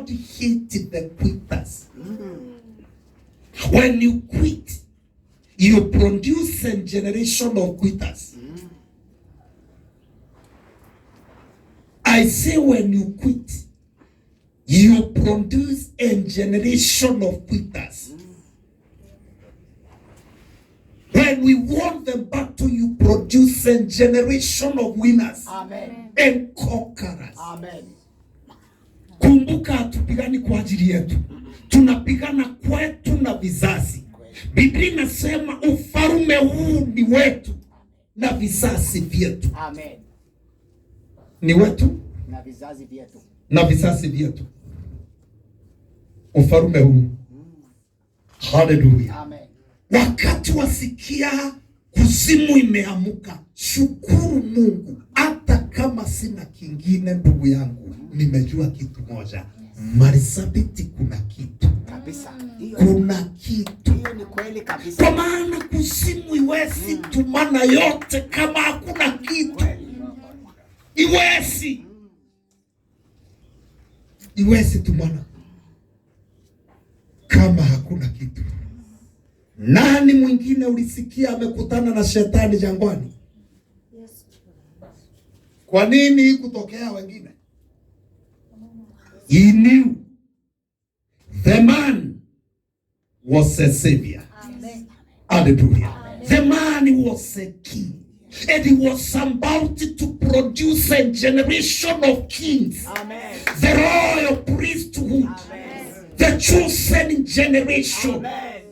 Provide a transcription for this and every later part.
God hates the quitters. When you quit, you produce a generation of quitters. I say when you quit, you produce a generation of quitters. When we won the battle, you produce a generation of winners. Amen. And conquerors. Amen. Kumbuka hatupigani kwa ajili yetu. Tunapigana kwetu na vizazi. Biblia inasema ufalme huu ni wetu na vizazi vyetu. Amen. Ni wetu na vizazi vyetu. Na vizazi vyetu. Ufalme huu. Hallelujah. Amen. Wakati wasikia kuzimu imeamuka, shukuru Mungu. Hata kama sina kingine, ndugu yangu, nimejua kitu moja. Marsabit kuna kitu. Kabisa. Kuna kitu. Hiyo ni kweli kabisa. Kwa maana kuzimu iwezi tumana yote kama hakuna kitu. Iwezi tumana kama hakuna kitu. Nani mwingine ulisikia amekutana na shetani jangwani? Kwa nini kutokea wengine? He knew the man was a savior. Amen. Hallelujah. Amen. The man was a king. And he was about to produce a generation of kings. Amen. The royal priesthood. Amen. The chosen generation. Amen.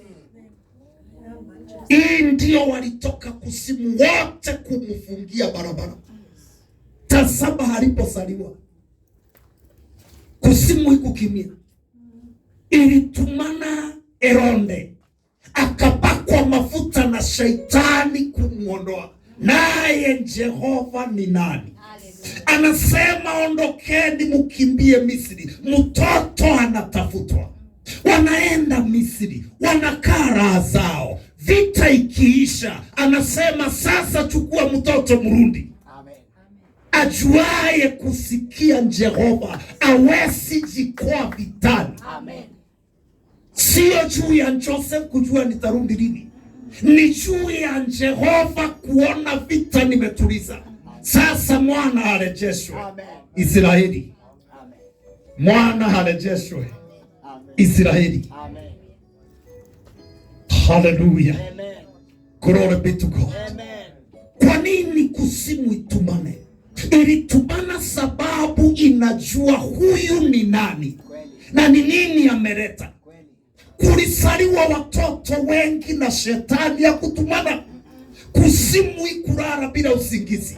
Hii ndio walitoka kuzimu wote kumfungia barabara. Tazama alipozaliwa, kuzimu ikukimia. Ilitumana Herode akapakwa mafuta na shaitani kumuondoa. Naye Jehova ni nani? Anasema ondokeni mukimbie Misri. Mtoto anatafutwa. Wanaenda Misri, wanakaa raha zao. Vita ikiisha, anasema sasa chukua mtoto mrundi. Amen. Ajuaye kusikia Jehova hawezi jikwaa vitani. Amen. Sio juu ya Joseph kujua nitarundi lini. Ni juu ya Jehova kuona vita nimetuliza. Sasa mwana arejeshwe. Amen. Israeli. Amen. Mwana arejeshwe. Amen. Israeli. Amen. Hallelujah. Amen. Glory be to God. Amen. Kwa nini kuzimu itumane? Ilitumana sababu inajua huyu ni nani. Kweli. Na ni nini ameleta. Kweli. Kulisaliwa watoto wengi na shetani ya kutumana. Kuzimu ikulala bila usingizi.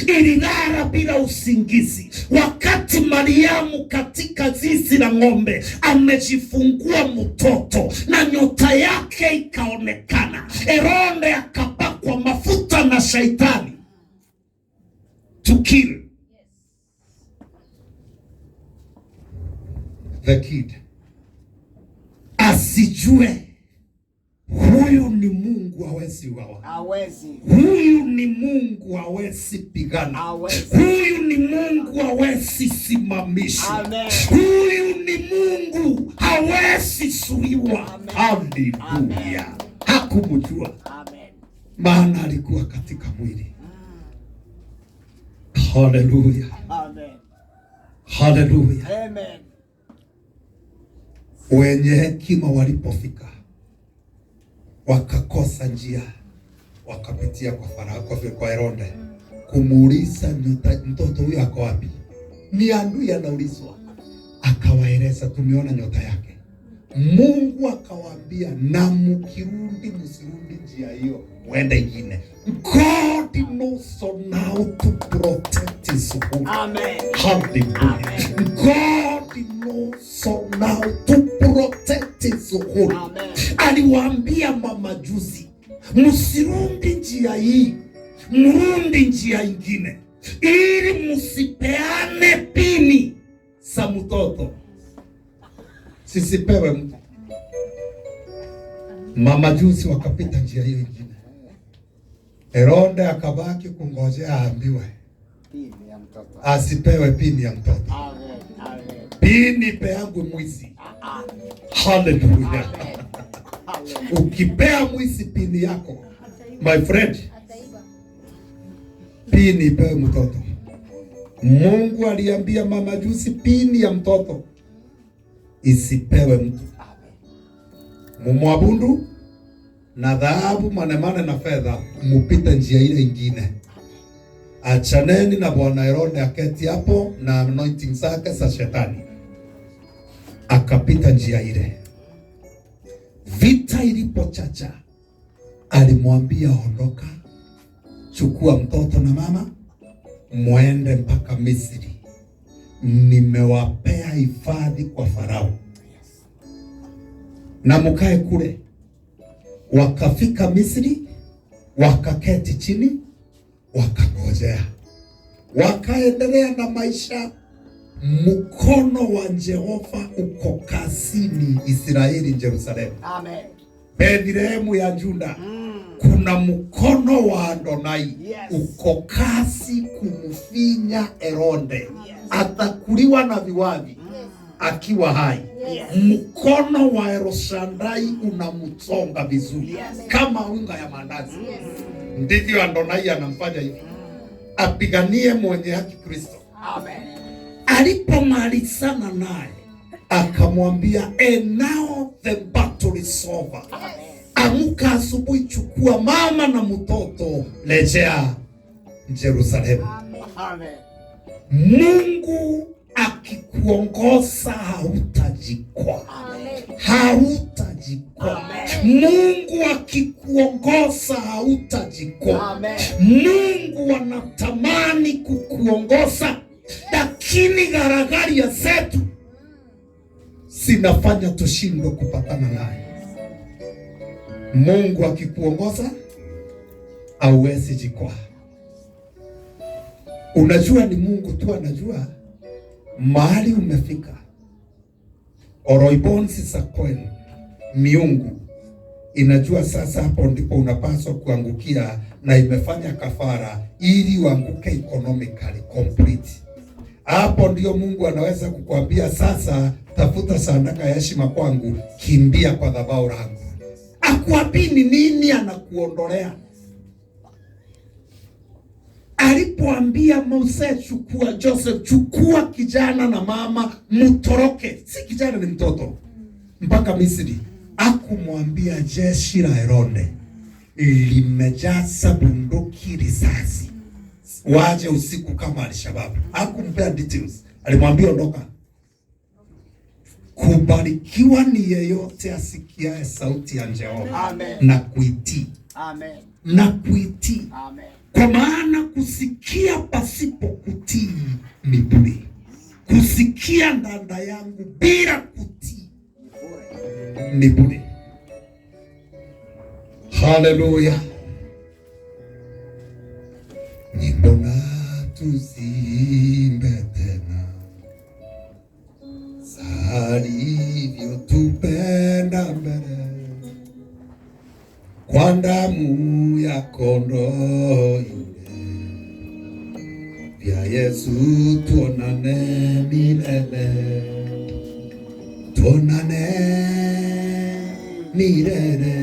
Ililala bila usingizi. Wakati Mariamu katika zizi la ng'ombe amejifungua mtoto na nyota yake ikaonekana, Herode akapakwa mafuta na shaitani to kill the kid. Asijue huyu ni Mungu hawezi uawa. Hawezi. Huyu ni Mungu hawezi pigana. Hawezi. Huyu ni Mungu hawezi simamisha. Amen. Huyu ni Mungu hawezi suiwa. Haleluya. Hakumjua. Amen. Maana alikuwa katika mwili. Haleluya. Amen. Haleluya. Amen. Wenye hekima walipofika wakakosa njia, wakapitia kwa Farao, kwa Herode kumuuliza mtoto huyo ako wapi. Ni adui anaulizwa, akawaeleza tumeona nyota yake. Mungu akawaambia na mkirudi msirudi njia hiyo, mwende ingine. God knows now to protect his own. Amen. Hallelujah. God knows now to protect his own. Amen. Aliwaambia mamajuzi, msirudi njia hii, mrundi njia ingine, ili msipeane pini za mtoto. Sisipewe mtu. Mamajuzi wakapita njia hiyo ingine. Herode akabaki kungojea aambiwe Pini ya mtoto. asipewe pini ya mtoto. Amen. Amen. Pini peangwe mwizi. Hallelujah. Ukipea mwizi pini yako, my friend, pini ipewe mtoto. Mungu aliambia mama juzi, pini ya mtoto isipewe mtu. Mumwabudu na dhahabu, manemane na fedha, mupite njia ile ingine. Achaneni na Bwana Herode aketi hapo na anointing zake za shetani. Akapita njia ile. Vita ilipochacha, alimwambia ondoka, chukua mtoto na mama, muende mpaka Misri. Nimewapea hifadhi kwa Farao. Na mukae kule. Wakafika Misri, wakaketi chini, wakangojea. Wakaendelea na maisha. Mkono wa Jehova uko kasini Israeli, Jerusalemu. Amen. Bethlehemu ya Juda. Kuna mkono wa Adonai uko kasi kumfinya Herode. Atakuliwa na viwavi akiwa hai. Mkono wa Eroshandai unamsonga vizuri kama unga ya mandazi. Ndivyo Adonai anamfanya hivi. Apiganie mwenye haki Kristo. Amen. Alipomalizana naye akamwambia, and now the battle is over. Amuka asubuhi, chukua mama na mtoto, rejea Jerusalemu. Amen. Mungu akikuongoza hautajikwaa. Hautajikwaa. Mungu akikuongoza hautajikwaa. Mungu anatamani kukuongoza, lakini garagaria zetu sinafanya tushindwe kupatana naye. Mungu akikuongoza hauwezi jikwaa. Unajua ni Mungu tu anajua mahali umefika. Oroibonsi za kwenu, miungu inajua sasa hapo ndipo unapaswa kuangukia, na imefanya kafara ili uanguke economically complete. Hapo ndio Mungu anaweza kukuambia sasa, tafuta sadaka ya heshima kwangu, kimbia kwa dhabahu langu. Akuambii ni nini anakuondolea. Alipoambia Mose, chukua Joseph, chukua kijana na mama, mutoroke. Si kijana, ni mtoto, mpaka Misri. Akumwambia jeshi la Herode limejaza bunduki, risasi, waje usiku kama Al-Shabaab. Hakumpea details. Alimwambia ondoka. Kubarikiwa ni yeyote asikiaye sauti ya Jehova na kuitii. Amen. Na kuitii. Amen. Kwa maana kusikia pasipo kutii ni bure. Kusikia ndanda yangu bila kutii ni bure. Hallelujah. Nyimbo na tuzimbe tena, alivyotupenda mbele, kwa damu ya kondoo yule, vya Yesu tuonane milele, tuonane milele,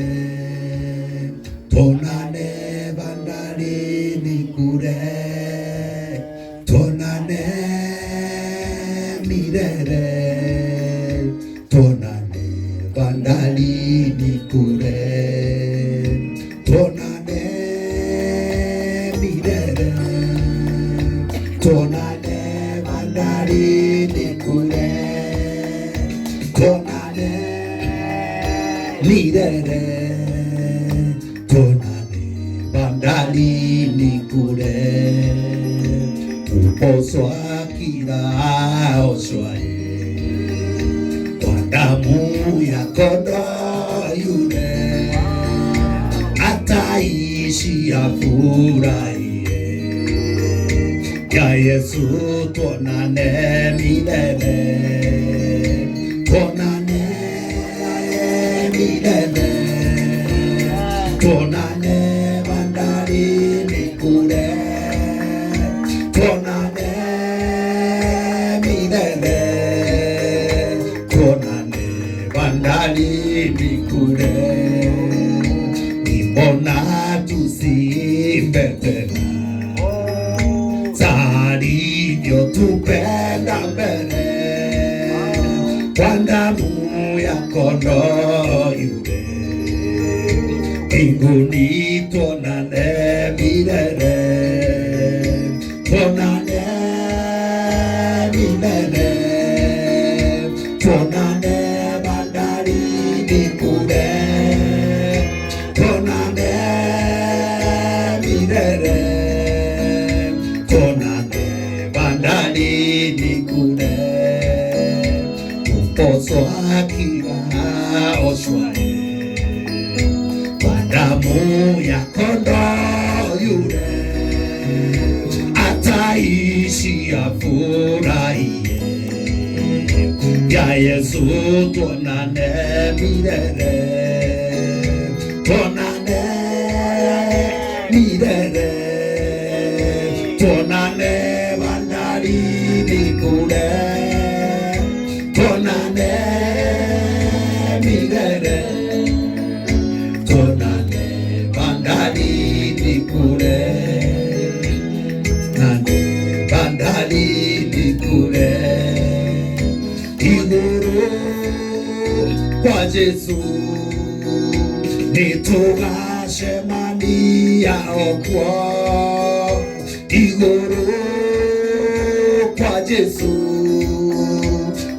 tuonane bandarini kule, tuonane milele, tuonane bandarini kule, tuonane milele, tuonane bandarini kule, tuonane milele, tuonane bandarini kule, uposwa kila oshwaye kwa damu ya kondoo yule, ataishi afurahie, ya Yesu tuonane milele, tuonane milele, tuonane bandarini kule, tuonane milele, bandarini kule, mbona tusiimbe tena alivyotupenda mbele kwa damu ya kondoo yule. Mbinguni tuonane milele, tuonane milele, tuonane bandarini kule, tuonane milele, tuonane bandarini kule, tuposwa kila oshwae damu ya kondoo yule, ataishi afurahie ya Yesu. Tuonane milele, tuonane milele, tuonane bandarini kule, tuonane milele, tuonane bandarini kule, nane bandarini kule, iguru kwa Yesu nitugashemania okwo, iguru kwa Yesu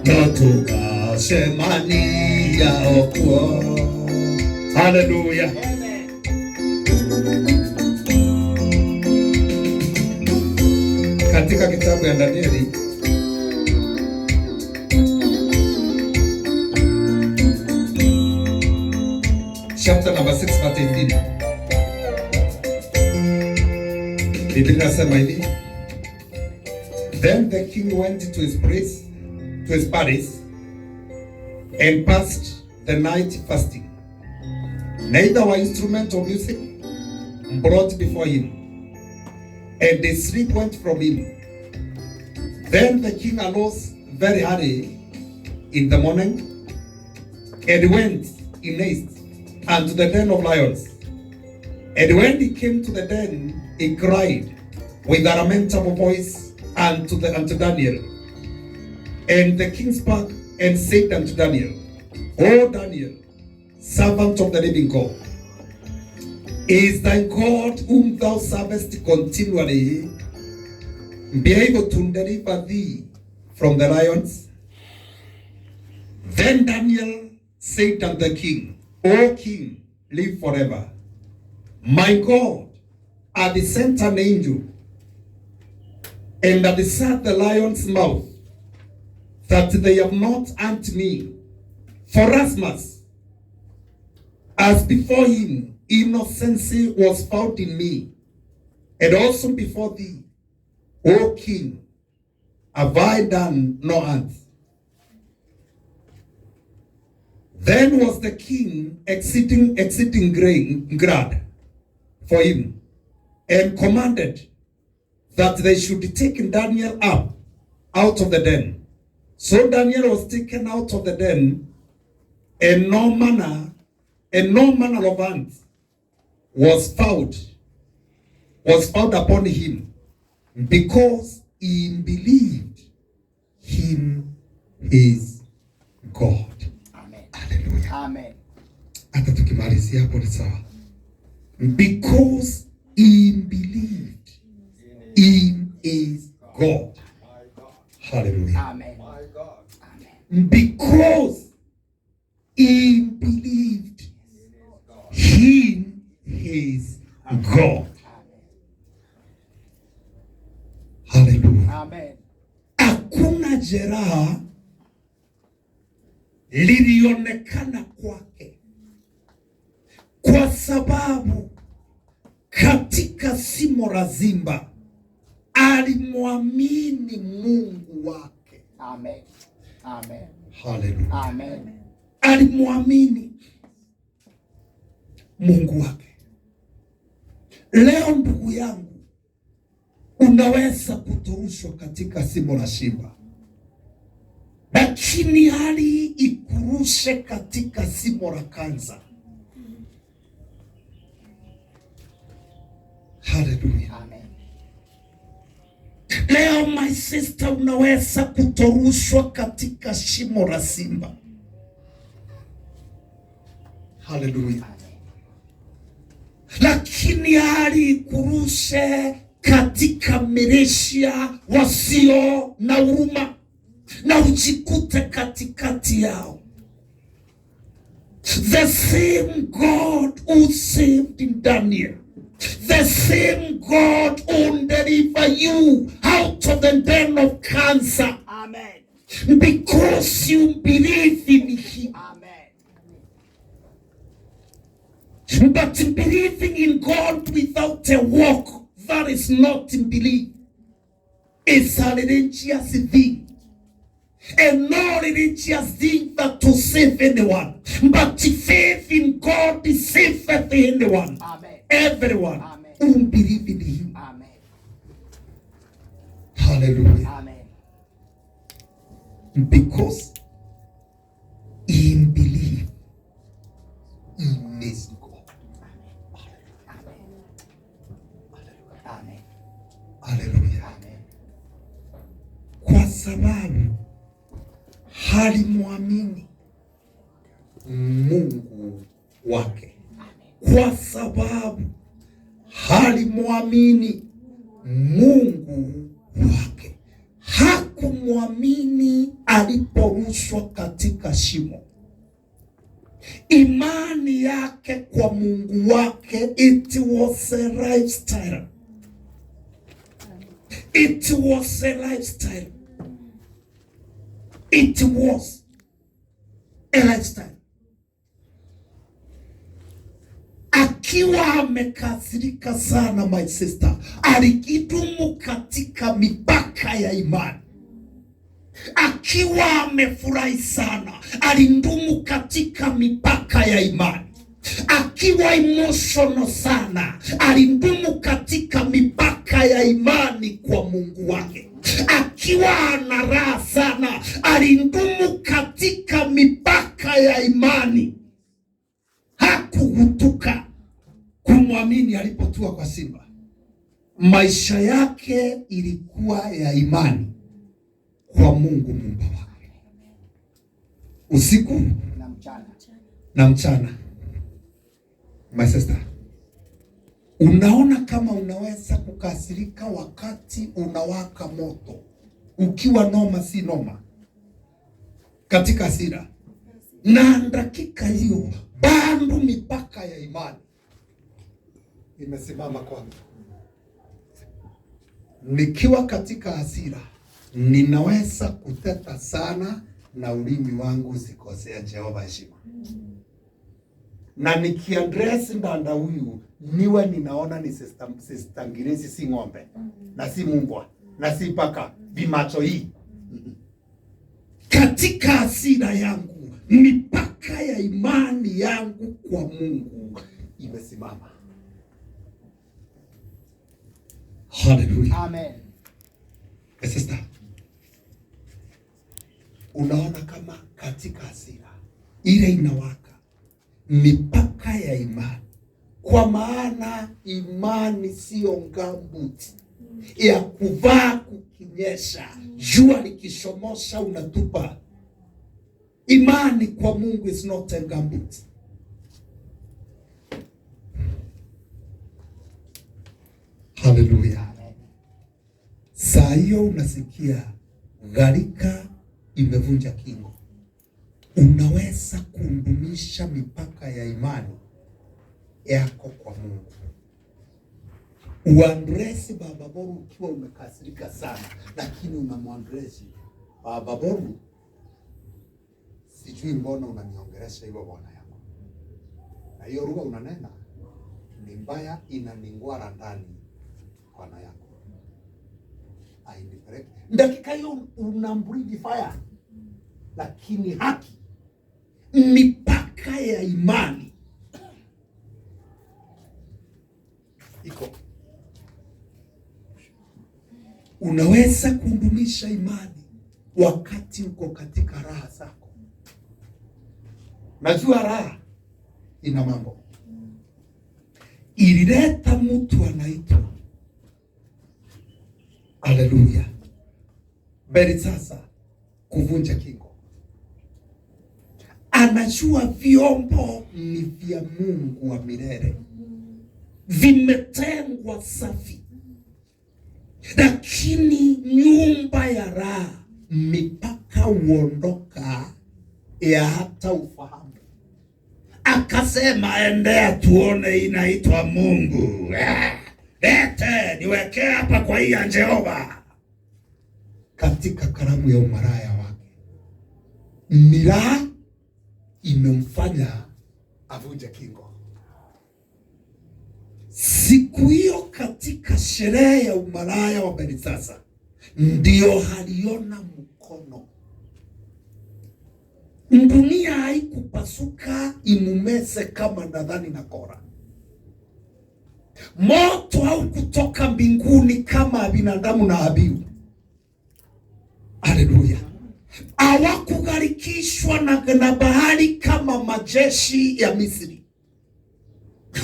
nitugashemania okwo. Hallelujah. Katika kitabu ya Danieli chapter number 6 verse 18, Biblia inasema hivi: Then the king went to his palace and passed the night fasting. Neither were instruments of music brought before him, and the sleep went from him. Then the king arose very early in the morning, and went in haste unto the den of lions. And when he came to the den, he cried with a lamentable voice unto Daniel. And the king spake and said unto Daniel, O Daniel, servant of the living God, is thy God whom thou servest continually be able to deliver thee from the lions? Then Daniel said unto the king, O king, live forever. My God hath sent an angel, and hath shut the lion's mouth, that they have not harmed me. Forasmuch as before him innocency was found in me, and also before thee, O king, have I done no harm. Then was the king exceeding glad for him, and commanded that they should take Daniel up out of the den. So Daniel was taken out of the den, and no manner of harm was found upon him, because he believed him is God. Amen. Hallelujah. Amen. Hata tukimalizia hapo ni sawa. Because he believed him is God. Hallelujah. Amen. Because he believed him is God. Hallelujah. Amen. Hakuna jeraha lilionekana kwake, kwa sababu katika simo la simba alimwamini Mungu wake. Amen. Amen. Hallelujah. Amen. Alimwamini Mungu wake. Leo ndugu yangu, unaweza kuturushwa katika simo la simba, lakini hali ikuruhusu ikurushe katika simo la kansa. Hallelujah. Amen. Leo my sister, unaweza kutorushwa katika shimo la simba. Hallelujah. Lakini hali ikurushe katika milishia wasio na huruma na ujikute katikati yao. The same God who saved Daniel, the same God who deliver you out of the den of cancer. Amen. Because you believe in Him. Amen. But believing in God without a walk, that is not in belief. It's a religious thing. And no religious thing that to save anyone. But faith in God saveth anyone. Amen. Everyone. Amen. Who believe in Him. Amen. Hallelujah. Amen. Because in belief, in is God. Amen. Hallelujah. Amen. Kwa sababu halimwamini Mungu wake. Kwa sababu halimwamini Mungu wake. Hakumwamini aliporushwa katika shimo. Imani yake kwa Mungu wake, it was a lifestyle. It was a lifestyle. It was a lifestyle. Akiwa amekasirika sana, my sister, alikidumu katika mipaka ya imani. Akiwa amefurahi sana, alindumu katika mipaka ya imani. Akiwa emotional sana, alindumu katika mipaka ya imani kwa Mungu wake. Akiwa ana raha sana, alindumu katika mipaka ya imani. Hakugutuka kumwamini alipotua kwa simba. Maisha yake ilikuwa ya imani kwa Mungu Muumba wake. Usiku na mchana. My sister, unaona kama unaweza kukasirika wakati unawaka moto, ukiwa noma si noma, katika hasira, na dakika hiyo bado mipaka ya imani imesimama kwangu. Nikiwa katika hasira, ninaweza kuteta sana na ulimi wangu usikosea Jehova heshima. Na nikiandress ndanda huyu, niwe ninaona ni sistangirezi, si ng'ombe na si mbwa na si paka, vimacho hii. Katika hasira yangu, mipaka ya imani yangu kwa Mungu imesimama. Hallelujah. Amen. Sister, unaona kama katika hasira ile inawaka mipaka ya imani, kwa maana imani sio gambuti ya kuvaa kukinyesha, jua likishomosha unatupa. Imani kwa Mungu is not a gambut. Hallelujah. Saa hiyo unasikia gharika imevunja kingo, unaweza kudumisha mipaka ya imani yako kwa Mungu. Uandresi Baba Boru ukiwa umekasirika sana, lakini unamwandresi Baba Boru, sijui mbona unaniongelesha hivyo bwana yangu, na hiyo lugha unanena ni mbaya, inaningwara ndani bwana yangu. Dakika hiyo unambreathe fire, lakini haki, mipaka ya imani iko. Unaweza kudumisha imani wakati uko katika raha zako. Najua raha ina mambo. Ilileta mtu anaitwa, haleluya, Belshaza kuvunja kingo. Anajua vyombo ni vya Mungu wa milele, vimetengwa safi, lakini nyumba ya raha mipaka uondoka ya hata ufahamu. Akasema, endea tuone inaitwa Mungu. Lete niweke hapa kwa hii ya Jehova. Katika karamu ya umaraya wake, miraa imemfanya avunje kingo. Siku hiyo katika sherehe ya umaraya wa Belshaza ndio aliona mkono. Dunia haikupasuka imumeze kama Dathani na Kora. Moto haukutoka mbinguni kama binadamu na Abihu. Haleluya. Hawakugharikishwa na bahari kama majeshi ya Misri,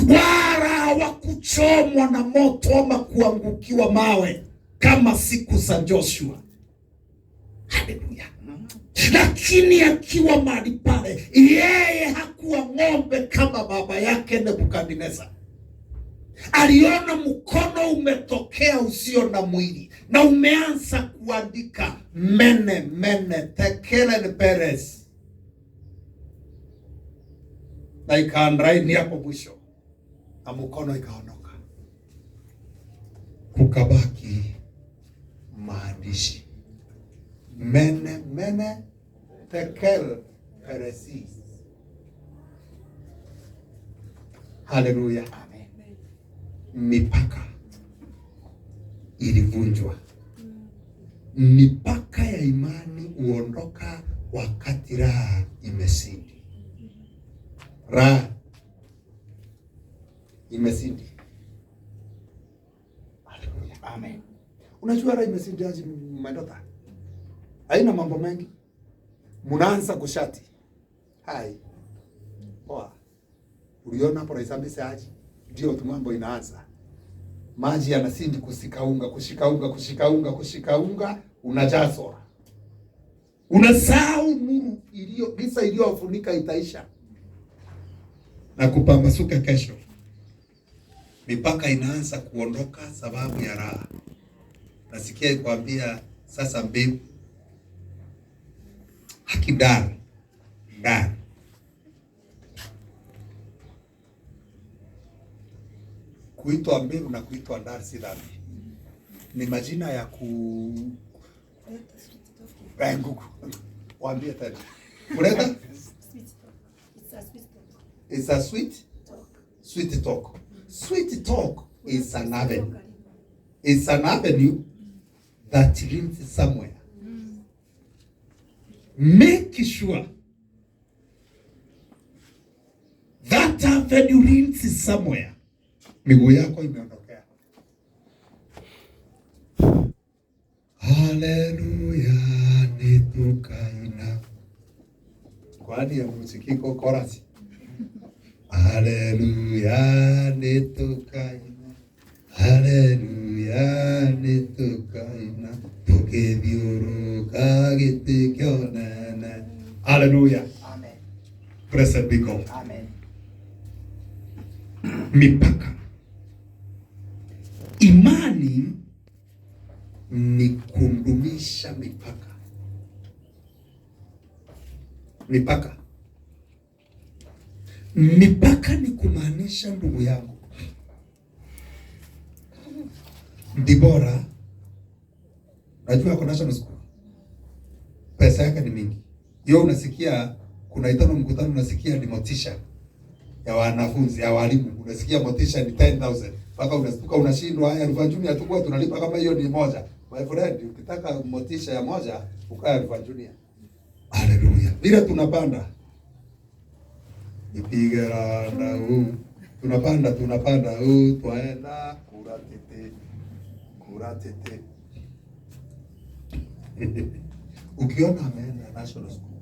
wala hawakuchomwa na moto ama kuangukiwa mawe kama siku za Joshua. Haleluya. Lakini akiwa mahali pale, yeye hakuwa ng'ombe kama baba yake Nebukadneza. Aliona mkono umetokea usio na mwili na umeanza kuandika mene mene tekele peres, na ikaandaini hapo mwisho, na mkono ikaondoka, kukabaki maandishi mene mene tekel peresis. Haleluya. Mipaka ilivunjwa. Mipaka ya imani huondoka wakati raha imesindi. Raha imesindi. Haleluya. Amen. Unajua raha imesindi aje madota? Haina mambo mengi. Munaanza kushati. Hai. Poa. Uliona hapo Rais Ambise aje? Ndio tu mambo inaanza. Maji yanasindi kushika unga, unajazwa. Unasahau nuru giza iliyofunika itaisha na kupambasuka kesho. Mipaka inaanza kuondoka sababu ya raha. Nasikia ikwambia sasa mbingu hakidar dar. Kuitwa mbingu na kuitwa ndari si dhambi. Ni majina ya nguku. Waambie tena. Kuleta? It's a sweet talk. Sweet talk is an avenue. It's an avenue that leads somewhere. Make sure that avenue leads somewhere. Miguu yako imeondokea. Haleluya, nitukaina. Kwani ya muzikiko chorus. Haleluya, nitukaina. Haleluya, nitukaina. Tukithiuruka giti kionene. Haleluya. Amen. Blessed be God. Amen. Mipaka. Imani ni kudumisha mipaka. Mipaka ni kumaanisha, ndugu yangu, Dibora, najua kwa national school pesa yake ni mingi. Yo unasikia kuna itano mkutano, unasikia ni motisha ya wanafunzi ya walimu, unasikia motisha ni 10,000. Mpaka unastuka unashindwa, haya Rufaa Junior tukua tunalipa kama hiyo ni moja. My friend, ukitaka motisha ya moja ukae Rufaa Junior. Haleluya. Bila tunapanda. Ipige randa tunapanda twaenda kuratete. Ukiona ameenda national school,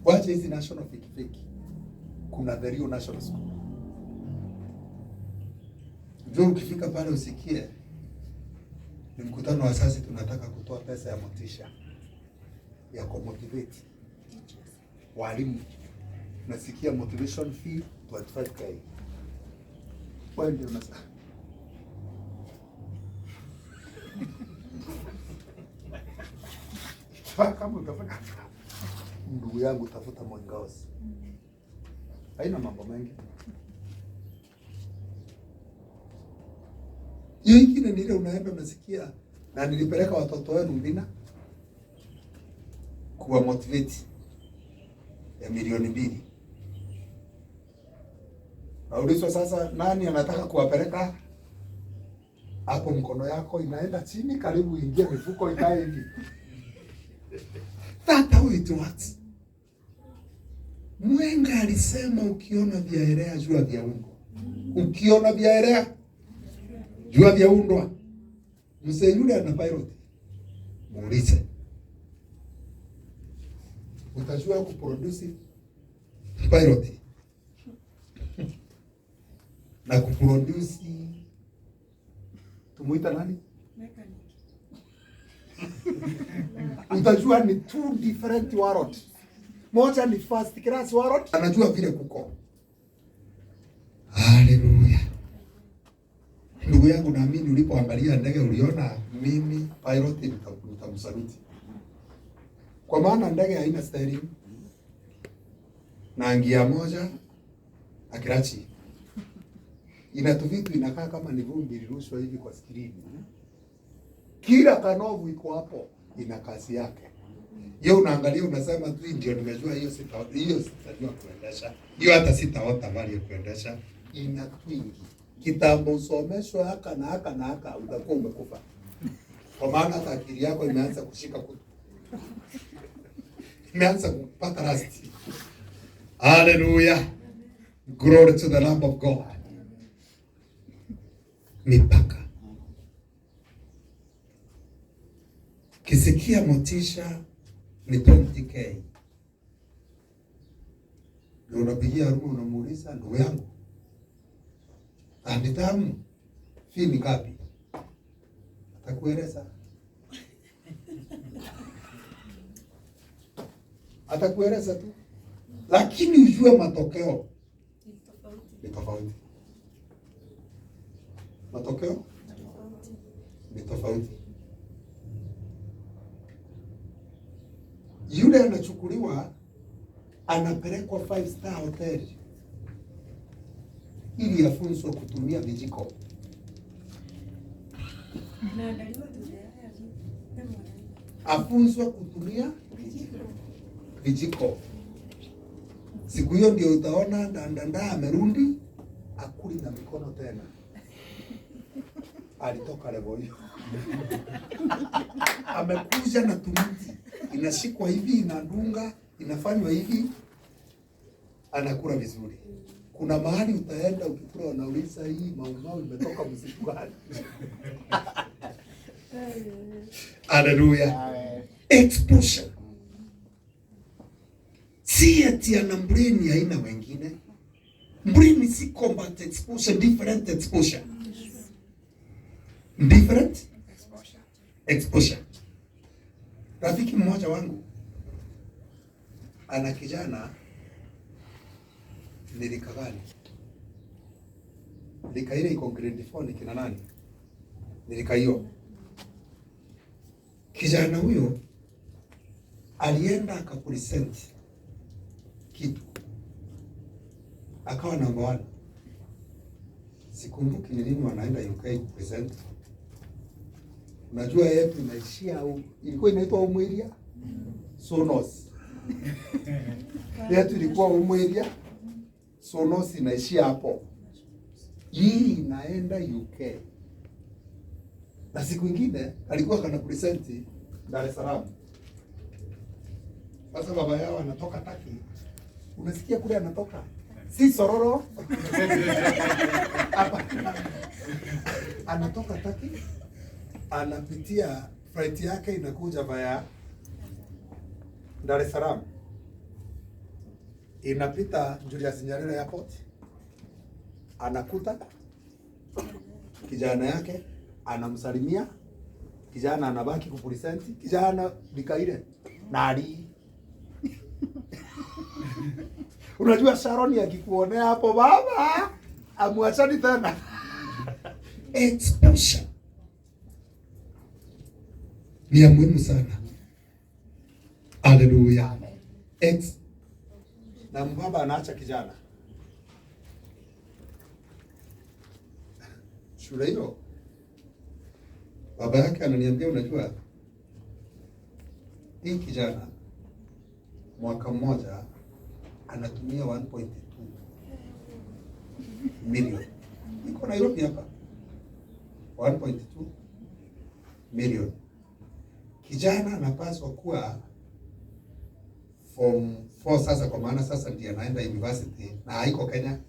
waje Wacha hizi national fiki. Kuna the real national school. Ndio ukifika pale usikie ni mkutano wa sasa, tunataka kutoa pesa ya motisha ya kumotivate walimu. Nasikia motivation fee 25k. Wewe ndio unasema kama utafanya ndugu yangu, tafuta Mwangaosi, haina mambo mengi. Hiyo ingine ni ile unaenda unasikia, na nilipeleka watoto wenu Mbina kuwa motivate ya milioni 2. Naulizwa sasa, nani anataka kuwapeleka hapo? Mkono yako inaenda chini, karibu ingie mifuko ikae hivi. That's how it works. Mwenga alisema ukiona vyaelea jua vyaundwa. Ukiona vyaelea jua vyaundwa. Mzee yule ana pilot. Muulize. Utajua kuproduce pilot. Na kuproduce tumuita nani? Mechanic. Utajua ni two different world. Moja ni first class world. Anajua vile kuko. Haleluya. Ndugu yangu, naamini ulipoangalia ndege uliona mimi pilot nitamsaluti. Kwa maana ndege haina steering. Na ngia moja akirachi. Ina vitu inakaa kama ni vumbi lirushwa hivi kwa skrini. Kila kanovu iko hapo ina kazi yake. Yeye unaangalia unasema tu ndio nimejua hiyo sitajua kuendesha. Hiyo hata sitaota bali ya kuendesha. Ina twingi. Kitambo usomeshwe haka na haka na haka, utakuwa umekufa. Kwa maana hata akili yako imeanza kushika kutu. Imeanza kupata rasti. Hallelujah. Glory to the Lamb of God. Mipaka. Kisikia motisha ni 20k. Ndio unapigia rumu unamuuliza, ndugu yangu, anditamu fee ni ngapi? Atakueleza. Atakueleza tu. Lakini ujue matokeo ni tofauti. Matokeo ni tofauti. Yule anachukuliwa anapelekwa 5-star hotel ili afunzwe kutumia vijiko. Afunzwe kutumia vijiko. Siku hiyo ndio utaona ndanda amerundi akuli na mikono tena. Alitoka level hiyo. Amekuja na tumiti. Inashikwa hivi, inadunga, inafanywa hivi, anakula vizuri. Kuna mahali utaenda ukikula wanauliza hii maumau imetoka msitu gani? Hallelujah. Exposure. Si ati ana brain ya aina wengine. Brain si combat exposure, different exposure. Different exposure. Rafiki mmoja wangu ana kijana nilika gani? Nilika ile iko grade 4 ni kina nani? Nilika hiyo. Kijana huyo alienda akapresent kitu. Akawa number 1. Sikumbuki ni lini wanaenda UK present. Unajua yetu inaishia ilikuwa inaitwa Umweria Sonos. Yetu ilikuwa Umweria Sonos inaishia hapo. Hii inaenda UK. Na siku nyingine alikuwa kana present Dar es Salaam. Sasa baba yao anatoka Taki. Unasikia kule anatoka? Si Sororo. Anatoka Taki. Anapitia flight yake inakuja via Dar es Salaam. inapita Julius Nyerere Airport, anakuta kijana yake, anamsalimia kijana, anabaki kupresenti kijana likaile nari. Unajua Sharon akikuonea hapo baba, amwachani tena. Exposure ni ya muhimu sana. Haleluya. Na mbaba anaacha kijana shule hiyo. Baba yake ananiambia, unajua hii kijana mwaka mmoja anatumia 1.2 milioni. Iko Nairobi hapa. 1.2 milioni. Kijana anapaswa kuwa form 4 sasa, kwa maana sasa ndiye anaenda university na haiko Kenya.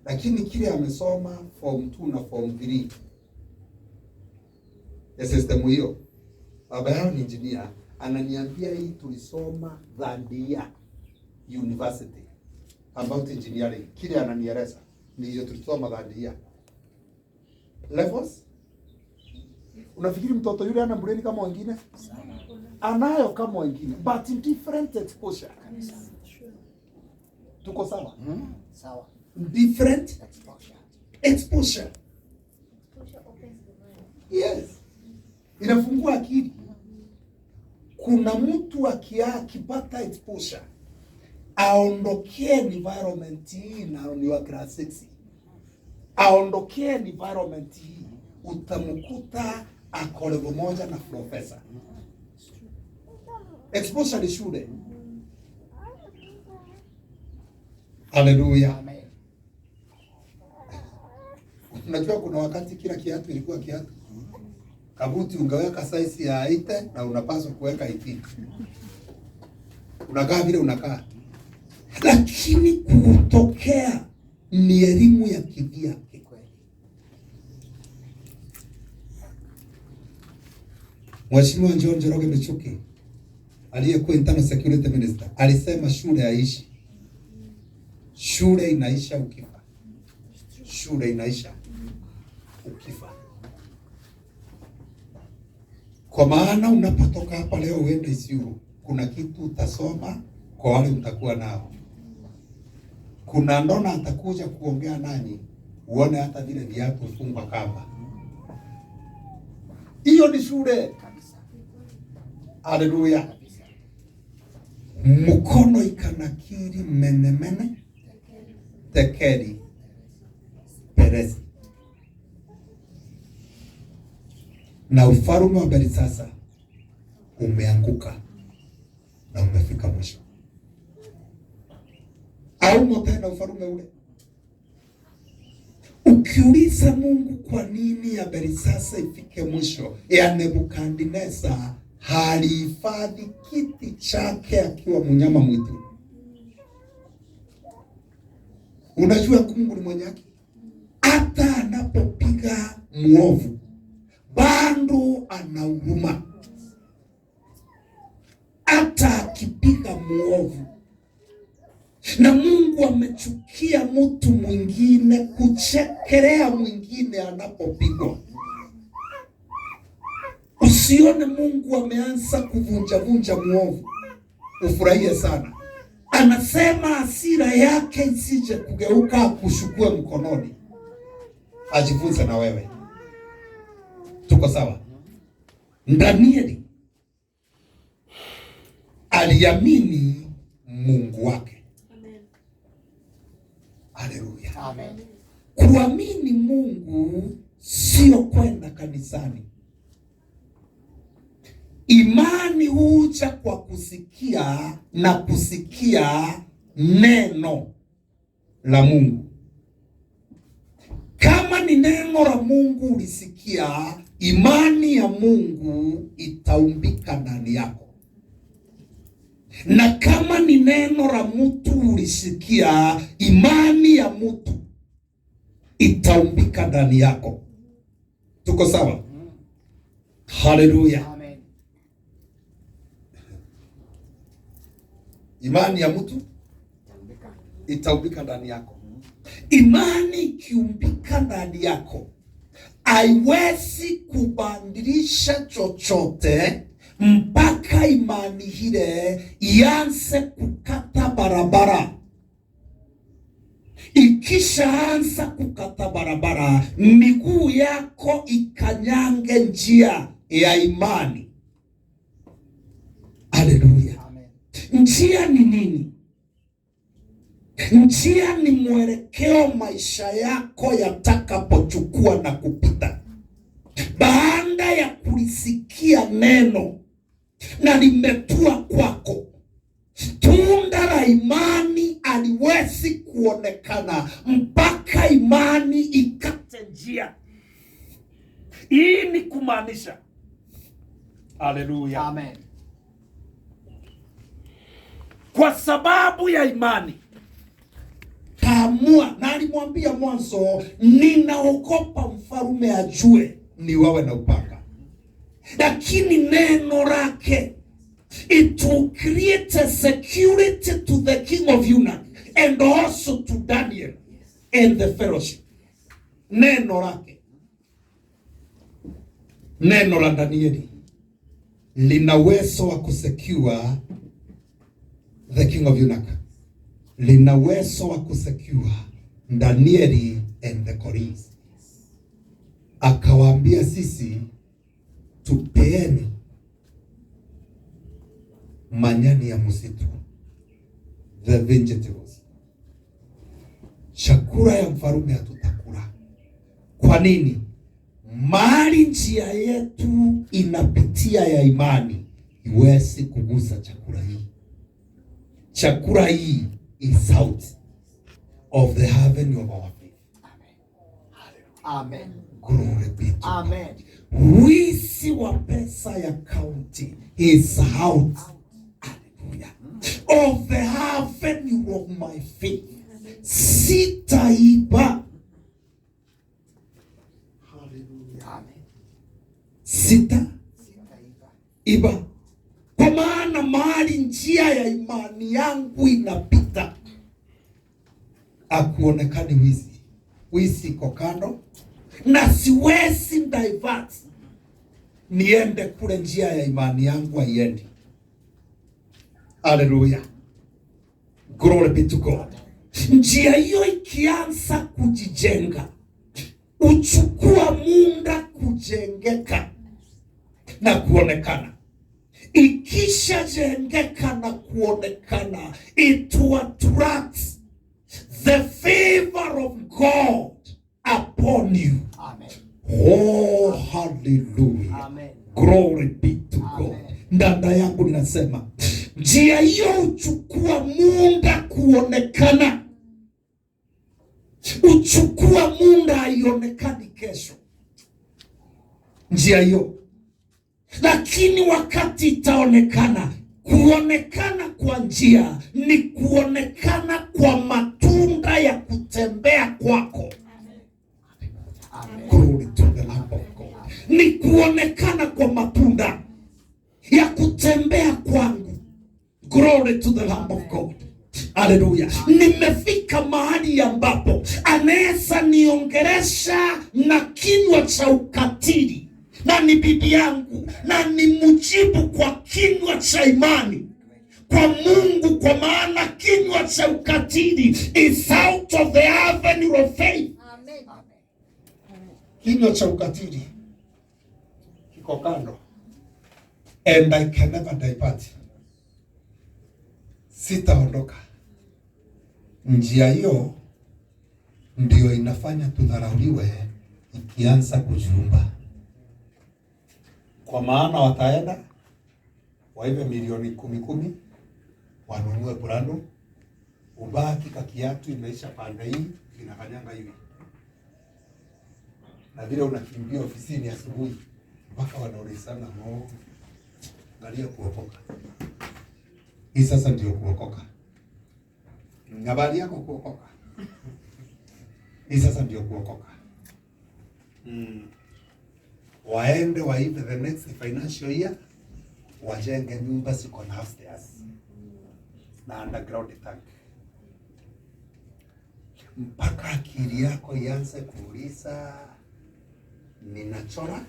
Lakini kile amesoma form 2 na form 3 ya system hiyo. Baba yao ni engineer, ananiambia hii tulisoma Dhandia University about engineering. Kile ananieleza ndio tulisoma Dhandia levels. Unafikiri mtoto yule ana brain kama wengine? Anayo kama wengine, but in different exposure. Tuko sawa? Sawa. Different exposure. Yes. Inafungua akili. Kuna mtu akipata exposure, aondokee environment hii na ni wa class 6. Aondokee environment hii, utamkuta ako level moja na professor. Exposure ni shule. Haleluya. Amen. Unajua kuna wakati kila kiatu ilikuwa kiatu. Kabuti ungeweka size ya 8 na unapaswa kuweka 18. Unakaa vile unakaa. Lakini kutokea ni elimu ya kivyake kweli. Mheshimiwa John Njoroge Michuki aliyekuwa internal security minister alisema shule haishi. Shule inaisha ukifa. Shule inaisha ukifa. Kwa maana unapotoka hapa leo uende Isiolo, kuna kitu utasoma kwa wale utakuwa nao. Kuna ndona atakuja kuongea nani, uone hata vile viatu fungwa kamba. Hiyo ni shule kabisa. Haleluya. Mkono ikanakiri menemene tekeri perezi. Na ufalme wa Belshaza umeanguka na umefika mwisho. Au tena ufalme ule. Ukiuliza Mungu kwa nini ya Belshaza ifike mwisho, ya Nebukadneza halihifadhi kiti chake akiwa mnyama mwitu. Unajua Mungu ni mwenye haki. Hata anapopiga muovu bado ana huruma. Hata akipiga muovu. Na Mungu amechukia mtu mwingine kuchekelea mwingine anapopigwa. Usione Mungu ameanza kuvunja muovu ufurahie sana. Anasema hasira yake isije kugeuka kushukue mkononi. Ajifunze na wewe. Tuko sawa? Danieli aliamini Mungu wake. Amen. Haleluya. Amen. Kuamini Mungu sio kwenda kanisani. Imani huja kwa kusikia na kusikia neno la Mungu. Kama ni neno la Mungu ulisikia, imani ya Mungu itaumbika ndani yako. Na kama ni neno la mtu ulisikia, imani ya mtu itaumbika ndani yako. Tuko sawa? Haleluya. Amen. Imani ya mtu itaumbika ndani yako. Imani ikiumbika ndani yako haiwezi kubadilisha chochote mpaka imani ile ianze kukata barabara. Ikishaanza kukata barabara, miguu yako ikanyange njia ya imani. Haleluya. Njia ni nini? Njia ni mwelekeo maisha yako yatakapochukua na kupita. Baada ya kulisikia neno na limetua kwako, tunda la imani haliwezi kuonekana mpaka imani ikate njia. Hii ni kumaanisha, haleluya, Amen. Kwa sababu ya imani kaamua, na alimwambia mwanzo, ninaogopa mfarume ajue ni wawe na upanga. Lakini neno lake, it will create a security to the king of Yunnan and also to Daniel and the fellowship. Neno lake, neno la Danieli lina uwezo wa kusecure the king of Yunnan, lina uwezo wa kusecure Danieli and the Koreans. Akawaambia sisi tupeeni manyani ya msitu, the vegetables. Chakula ya mfarume hatutakula. Kwa nini? Mali njia yetu inapitia ya imani iwezi kugusa chakula hii. Chakula hii is out of the heaven of our faith. Amen. Glory be to Amen. God. Wizi wa pesa ya county is out. Hallelujah. Of the heaven of my faith. Sitaiba. Hallelujah. Amen. Sitaiba. Kwa maana mahali njia ya imani yangu inapita, akuonekani wizi. Wizi iko kando, na siwezi divert niende kule njia ya imani yangu haiendi. Hallelujah. Glory be to God. Njia hiyo ikianza kujijenga, uchukua muda kujengeka na kuonekana. Ikisha jengeka na kuonekana, it will attract the favor of God upon you. Amen. Oh, hallelujah. Amen. Glory be to God. Ndanda yangu ninasema, njia hiyo uchukua muda kuonekana. Uchukua muda haionekani kesho, njia hiyo. Lakini wakati itaonekana, kuonekana kwa njia ni kuonekana kwa matunda ya kutembea kwako. Amen. Glory to the Lamb of God. Ni kuonekana kwa matunda ya kutembea kwangu. Glory to the Lamb of God. Hallelujah. Nimefika mahali ambapo anaweza niongeresha na kinywa cha ukatili, na ni bibi yangu, na ni mujibu kwa kinywa cha imani kwa Mungu, kwa maana kinywa cha ukatili is out of the avenue of faith. Amen. Kinywa cha ukatili kiko kando, and I can never divert. Sitaondoka. Njia hiyo ndio inafanya tudharauliwe ikianza kujiumba. Kwa maana wataenda waive milioni 10 wanunue brando, ubaki kakiatu imeisha pande hii inakanyanga hivi, na vile unakimbia ofisini asubuhi mpaka wanaulizana angalia kuokoka. Hii sasa ndio kuokoka. Habari yako kuokoka. Hii sasa ndio kuokoka. Waende waive the next financial year, wajenge nyumba ziko na upstairs na underground tank. mpaka akili yako ianze kuuliza ninachora